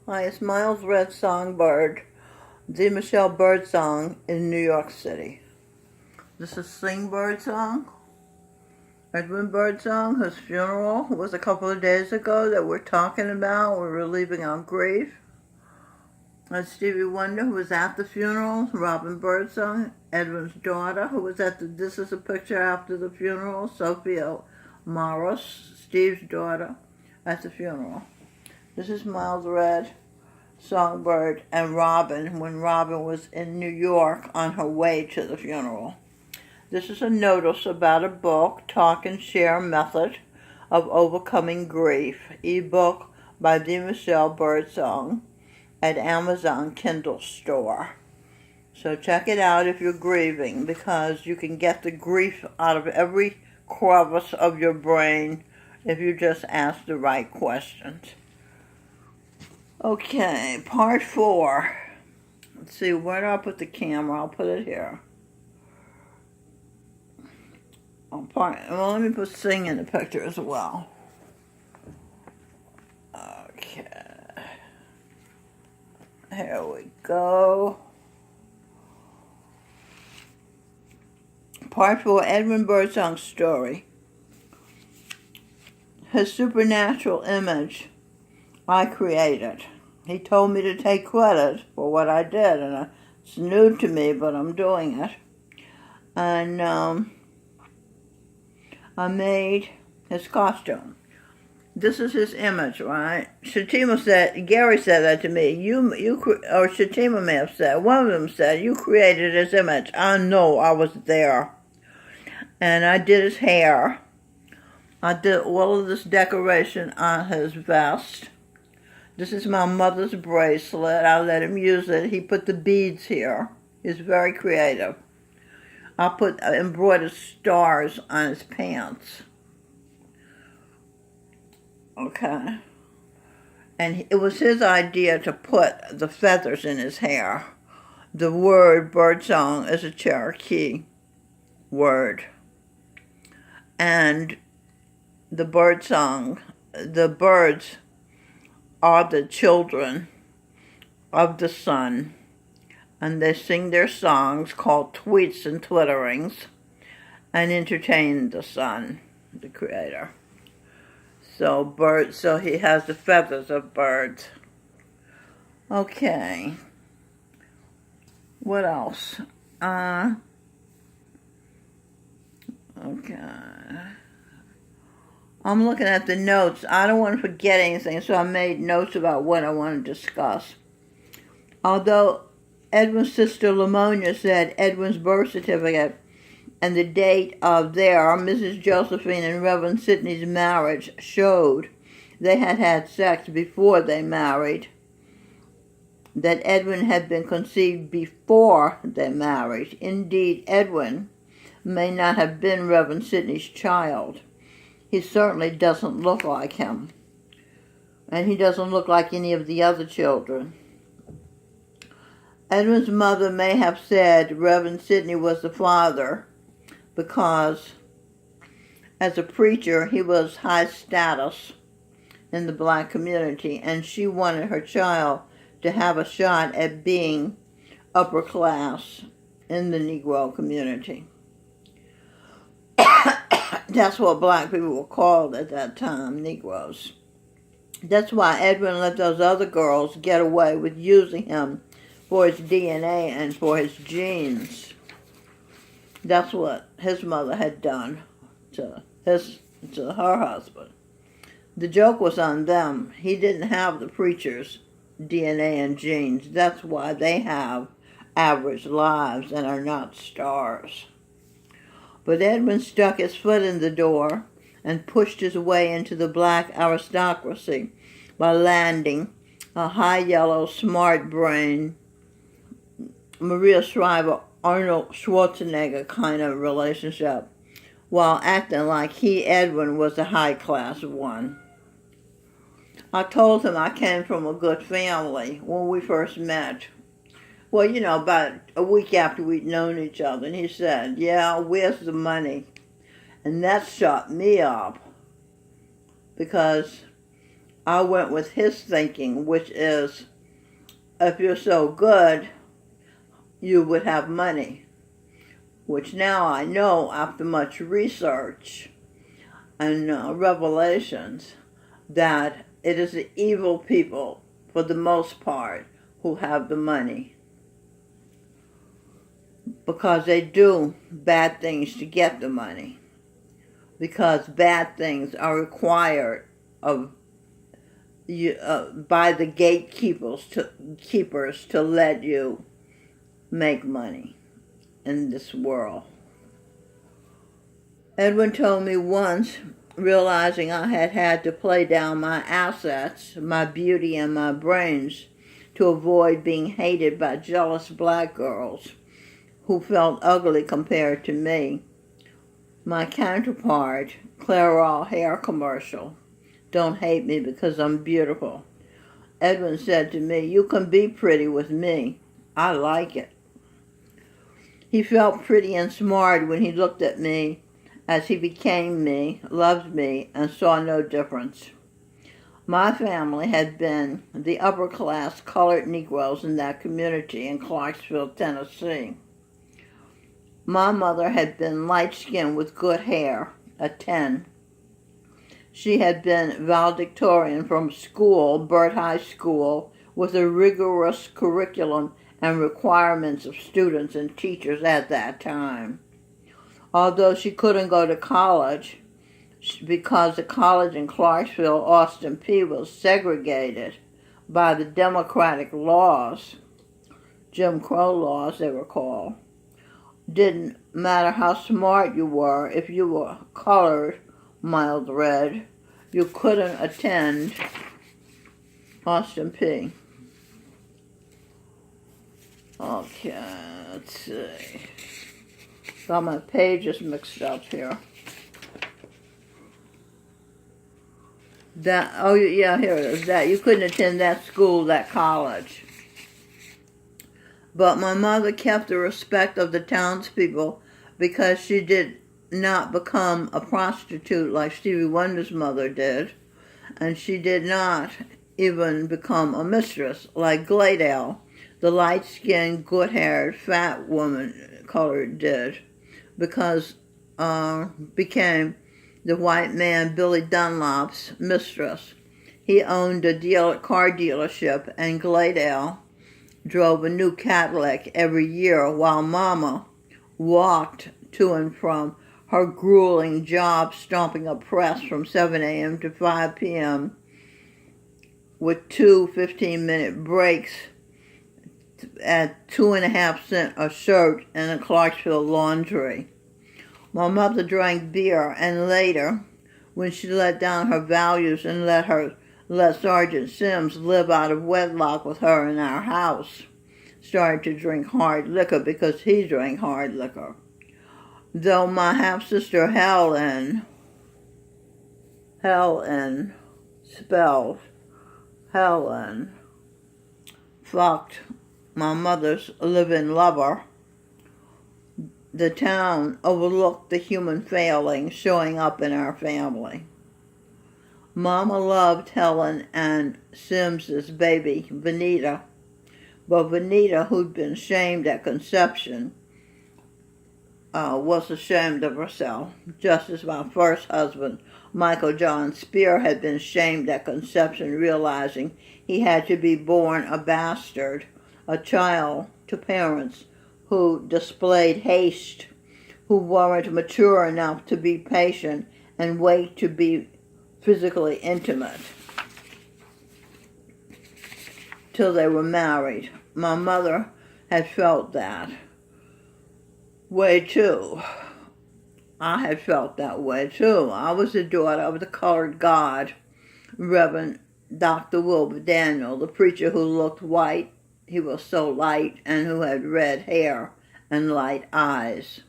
Hi, it's Miles Red Songbird, D. Michelle Birdsong in New York City. This is Singh Birdsong, Edwin Birdsong, whose funeral was a couple of days ago that we're talking about. We're relieving our grief. And Stevie Wonder, who was at the funeral, Robin Birdsong, Edwin's daughter, who was at this is a picture after the funeral, Sophia Morris, Steve's daughter, at the funeral. This is Miles Red Songbird and Robin when Robin was in New York on her way to the funeral. This is a notice about a book, Talk and Share Method of Overcoming Grief, ebook by D. Michelle Birdsong at Amazon Kindle store. So check it out if you're grieving, because you can get the grief out of every crevice of your brain if you just ask the right questions. Okay, part 4. Let's see, where do I put the camera? I'll put it here. Let me put Singh in the picture as well. Okay. Here we go. Part 4, Edwin Birdsong's story. His supernatural image I created. He told me to take credit for what I did, and it's new to me, but I'm doing it. And I made his costume. This is his image, right? Gary said that to me. Or Shatima may have said, one of them said, you created his image. I know, I was there. And I did his hair. I did all of this decoration on his vest. This is my mother's bracelet. I let him use it. He put the beads here. He's very creative. I put embroidered stars on his pants. Okay. And it was his idea to put the feathers in his hair. The word birdsong is a Cherokee word. And the birdsong, the birds are the children of the sun, and they sing their songs called tweets and twitterings and entertain the sun, the creator. So he has the feathers of birds. Okay. What else? Okay. I'm looking at the notes. I don't want to forget anything, so I made notes about what I want to discuss. Although Edwin's sister Lamonia said Edwin's birth certificate and the date of Mrs. Josephine and Reverend Sidney's marriage showed they had had sex before they married, that Edwin had been conceived before they married. Indeed, Edwin may not have been Reverend Sidney's child. He certainly doesn't look like him. And he doesn't look like any of the other children. Edwin's mother may have said Reverend Sidney was the father because, as a preacher, he was high status in the black community, and she wanted her child to have a shot at being upper class in the Negro community. That's what black people were called at that time, Negroes. That's why Edwin let those other girls get away with using him for his DNA and for his genes. That's what his mother had done to her husband. The joke was on them. He didn't have the preacher's DNA and genes. That's why they have average lives and are not stars. But Edwin stuck his foot in the door and pushed his way into the black aristocracy by landing a high yellow, smart brain, Maria Shriver, Arnold Schwarzenegger kind of relationship, while acting like he, Edwin, was a high class one. I told him I came from a good family when we first met. Well, about a week after we'd known each other, and he said, yeah, where's the money? And that shut me up, because I went with his thinking, which is, if you're so good, you would have money. Which now I know after much research and revelations that it is the evil people, for the most part, who have the money. Because they do bad things to get the money. Because bad things are required of by the keepers to let you make money in this world. Edwin told me once, realizing I had had to play down my assets, my beauty and my brains, to avoid being hated by jealous black girls who felt ugly compared to me. My counterpart, Clairol hair commercial, "Don't hate me because I'm beautiful." Edwin said to me, "You can be pretty with me. I like it." He felt pretty and smart when he looked at me as he became me, loved me, and saw no difference. My family had been the upper-class colored Negroes in that community in Clarksville, Tennessee. My mother had been light-skinned with good hair, a 10. She had been valedictorian from school, Burt High School, with a rigorous curriculum and requirements of students and teachers at that time. Although she couldn't go to college because the college in Clarksville, Austin P, was segregated by the Democratic laws, Jim Crow laws they were called. Didn't matter how smart you were, if you were colored, mild red, you couldn't attend Austin P. Okay, let's see. Got my pages mixed up here. Here it is. That you couldn't attend that school, that college. But my mother kept the respect of the townspeople because she did not become a prostitute like Stevie Wonder's mother did, and she did not even become a mistress like Gladale, the light-skinned, good-haired, fat woman colored did, because became the white man Billy Dunlop's mistress. He owned a car dealership, and Gladale drove a new Cadillac every year while Mama walked to and from her grueling job stomping a press from 7 a.m. to 5 p.m. with 2 15-minute breaks at 2.5 cents a shirt in a Clarksville laundry. My mother drank beer, and later, when she let down her values and let Sergeant Sims live out of wedlock with her in our house, started to drink hard liquor because he drank hard liquor. Though my half-sister Helen, spelled Helen, fucked my mother's living lover, the town overlooked the human failing showing up in our family. Mama loved Helen and Sims's baby, Vanita, but Vanita, who'd been shamed at conception, was ashamed of herself, just as my first husband, Michael John Spear, had been shamed at conception, realizing he had to be born a bastard, a child to parents who displayed haste, who weren't mature enough to be patient and wait to be physically intimate till they were married. My mother had felt that way too. I had felt that way too. I was the daughter of the colored god, Reverend Dr. Wilbur Daniel, the preacher who looked white. He was so light, and who had red hair and light eyes.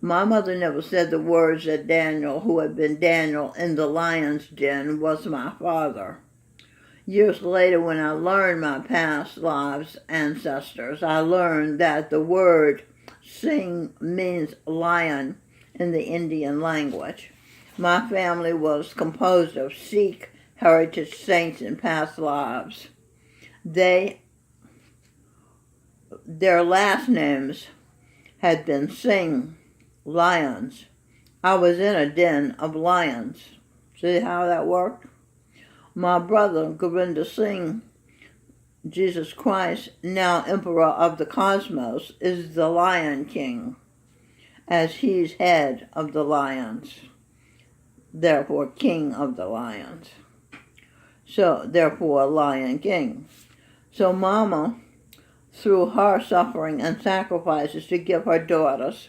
My mother never said the words that Daniel, who had been Daniel in the lion's den, was my father. Years later, when I learned my past lives' ancestors, I learned that the word Singh means lion in the Indian language. My family was composed of Sikh, heritage saints in past lives. Their last names had been Singh, lions. I was in a den of lions. See how that worked? My brother, Govinda Singh, Jesus Christ, now Emperor of the Cosmos, is the Lion King, as he's head of the lions, therefore King of the lions. So, therefore, Lion King. So Mama, through her suffering and sacrifices to give her daughters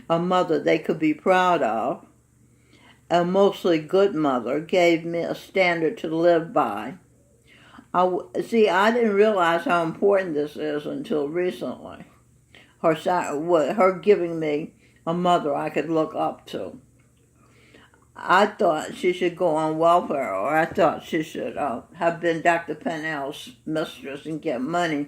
a mother they could be proud of, a mostly good mother, gave me a standard to live by. I didn't realize how important this is until recently. Her giving me a mother I could look up to. I thought she should go on welfare, or I thought she should have been Dr. Pennell's mistress and get money.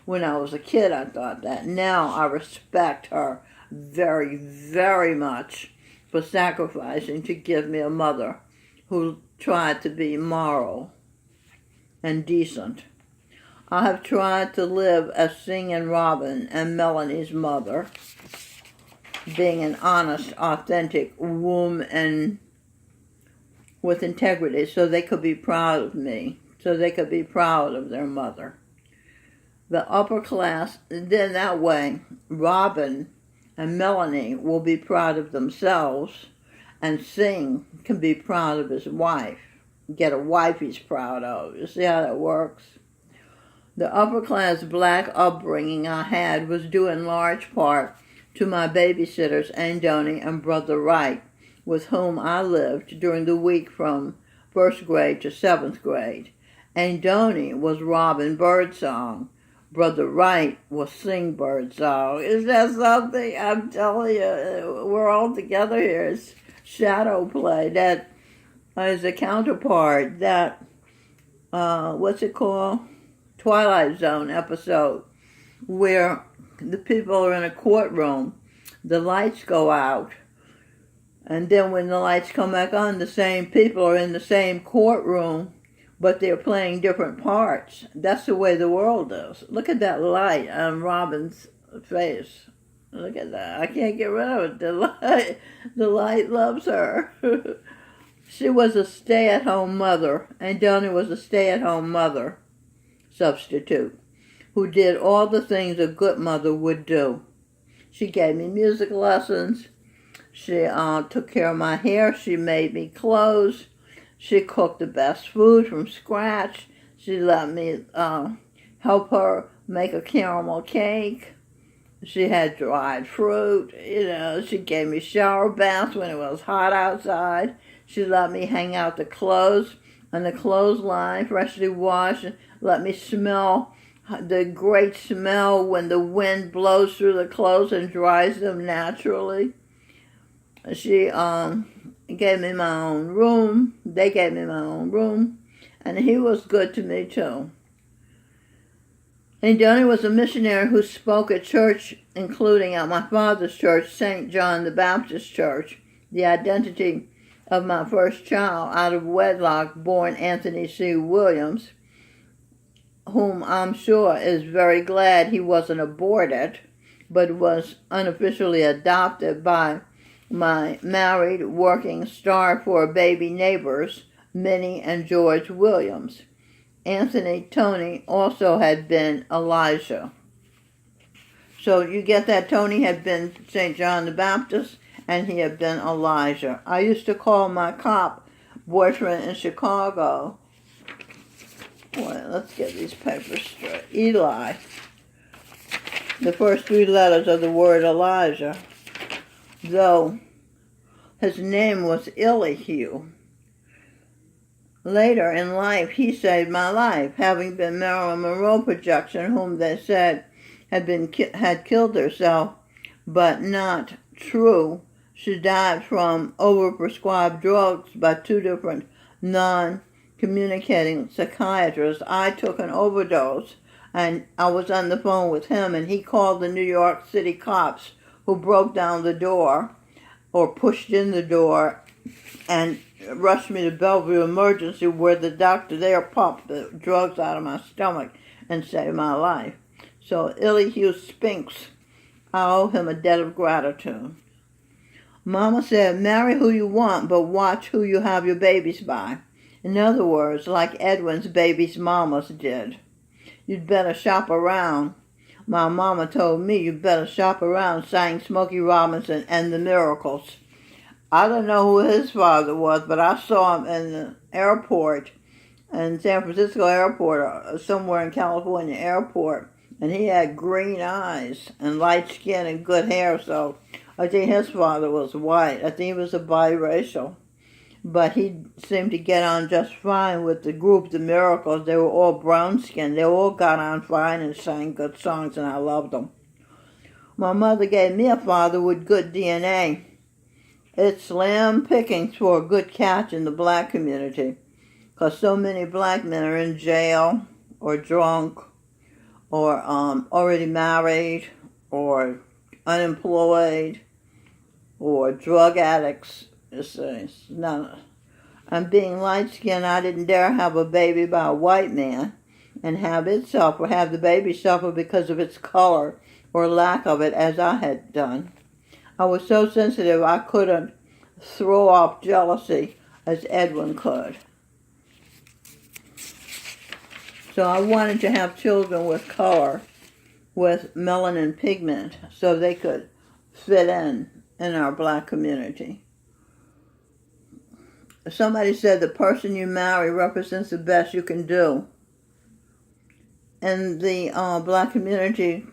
When I was a kid, I thought that. Now I respect her very, very much for sacrificing to give me a mother who tried to be moral and decent. I have tried to live as Singh and Robin and Melanie's mother, being an honest, authentic woman with integrity, so they could be proud of me, so they could be proud of their mother. The upper class, then that way, Robin and Melanie will be proud of themselves, and Singh can be proud of his wife, get a wife he's proud of. You see how that works? The upper-class black upbringing I had was due in large part to my babysitters, Andoni and Brother Wright, with whom I lived during the week from 1st grade to 7th grade. Andoni was Robin Birdsong. Brother Wright was Singh Birdsong. Is that something? I'm telling you, we're all together here. It's shadow play. That is a counterpart. That, what's it called? Twilight Zone episode, where the people are in a courtroom, the lights go out, and then when the lights come back on, the same people are in the same courtroom, but they're playing different parts. That's the way the world is. Look at that light on Robin's face. Look at that. I can't get rid of it. The light loves her. She was a stay-at-home mother, and Donnie was a stay-at-home mother substitute who did all the things a good mother would do. She gave me music lessons. She took care of my hair. She made me clothes. She cooked the best food from scratch. She let me help her make a caramel cake. She had dried fruit. She gave me shower baths when it was hot outside. She let me hang out the clothes on the clothesline, freshly washed, and let me smell the great smell when the wind blows through the clothes and dries them naturally. She gave me my own room. They gave me my own room. And he was good to me, too. And Donnie was a missionary who spoke at church, including at my father's church, St. John the Baptist Church. The identity of my first child out of wedlock, born Anthony C. Williams, whom I'm sure is very glad he wasn't aborted, but was unofficially adopted by my married, working, star-for-baby neighbors, Minnie and George Williams. Anthony Tony also had been Elijah. So you get that Tony had been St. John the Baptist, and he had been Elijah. I used to call my cop boyfriend in Chicago, well, let's get these papers straight, Eli. The first 3 letters of the word Elijah, though his name was Elihu. Later in life, he saved my life, having been Marilyn Monroe projection, whom they said had killed herself, but not true. She died from overprescribed drugs by 2 different non-communicating psychiatrists. I took an overdose, and I was on the phone with him, and he called the New York City cops, who broke down the door or pushed in the door and rushed me to Bellevue Emergency, where the doctor there popped the drugs out of my stomach and saved my life. So Elihu Spinks, I owe him a debt of gratitude. Mama said, marry who you want, but watch who you have your babies by. In other words, like Edwin's baby's mamas did. You'd better shop around. My mama told me you'd better shop around, sang Smokey Robinson and the Miracles. I don't know who his father was, but I saw him in the airport, in San Francisco airport, or somewhere in California airport, and he had green eyes and light skin and good hair, so I think his father was white. I think he was a biracial. But he seemed to get on just fine with the group, the Miracles. They were all brown-skinned. They all got on fine and sang good songs, and I loved them. My mother gave me a father with good DNA. It's slim pickings for a good catch in the black community, because so many black men are in jail or drunk or already married or unemployed or drug addicts. It's none. And being light-skinned, I didn't dare have a baby by a white man and have the baby suffer because of its color or lack of it, as I had done. I was so sensitive I couldn't throw off jealousy as Edwin could. So I wanted to have children with color, with melanin pigment, so they could fit in our black community. Somebody said the person you marry represents the best you can do. In the black community,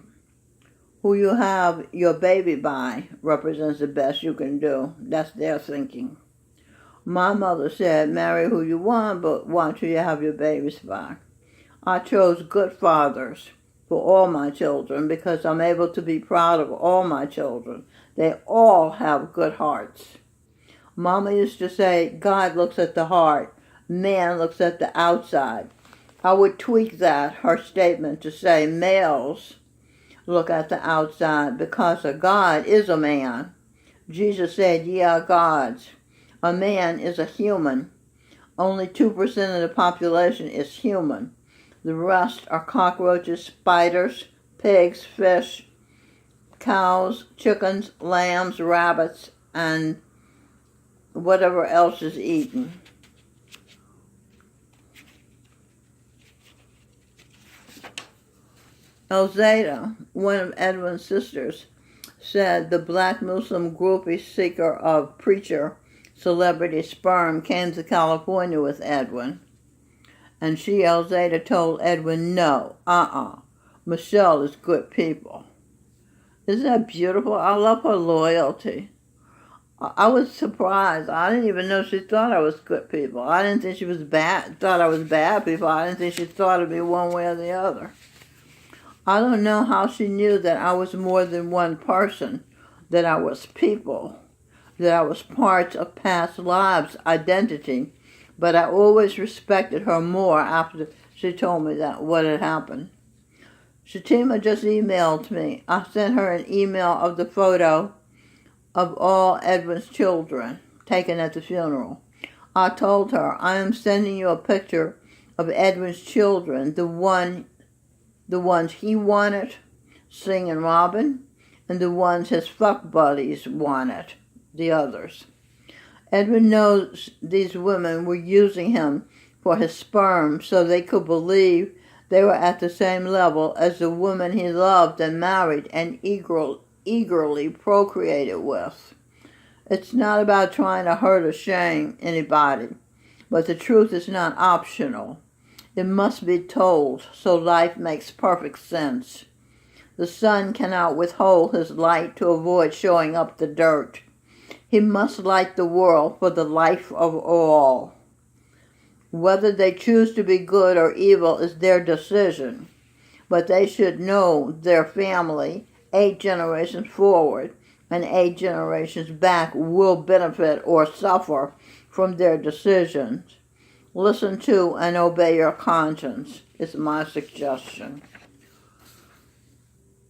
who you have your baby by represents the best you can do. That's their thinking. My mother said, marry who you want, but watch who you have your babies by. I chose good fathers for all my children because I'm able to be proud of all my children. They all have good hearts. Mama used to say, God looks at the heart, man looks at the outside. I would tweak her statement, to say males look at the outside because a God is a man. Jesus said, ye are gods. A man is a human. Only 2% of the population is human. The rest are cockroaches, spiders, pigs, fish, cows, chickens, lambs, rabbits, and whatever else is eaten. Elzada, one of Edwin's sisters, said the black Muslim groupie seeker of preacher celebrity sperm came to California with Edwin. And she, Elzada, told Edwin, no, Michelle is good people. Isn't that beautiful? I love her loyalty. I was surprised. I didn't even know she thought I was good people. I didn't think she was thought I was bad people. I didn't think she thought of me one way or the other. I don't know how she knew that I was more than one person, that I was people, that I was parts of past lives' identity, but I always respected her more after she told me that what had happened. Shatima just emailed me. I sent her an email of the photo of all Edwin's children taken at the funeral. I told her, I am sending you a picture of Edwin's children, the ones he wanted, Singh and Robin, and the ones his fuck buddies wanted, the others. Edwin knows these women were using him for his sperm so they could believe they were at the same level as the woman he loved and married and eagerly procreated with. It's not about trying to hurt or shame anybody, but the truth is not optional. It must be told so life makes perfect sense. The sun cannot withhold his light to avoid showing up the dirt. He must light the world for the life of all. Whether they choose to be good or evil is their decision, but they should know their family, 8 generations forward and 8 generations back, will benefit or suffer from their decisions. Listen to and obey your conscience is my suggestion.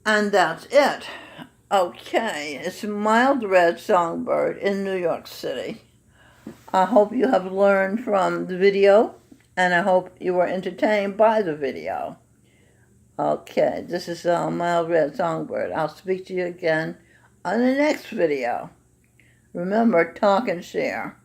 And that's it. Okay, it's Mild Red Songbird in New York City. I hope you have learned from the video, and I hope you were entertained by the video. Okay, this is Mild Red Songbird. I'll speak to you again on the next video. Remember, talk and share.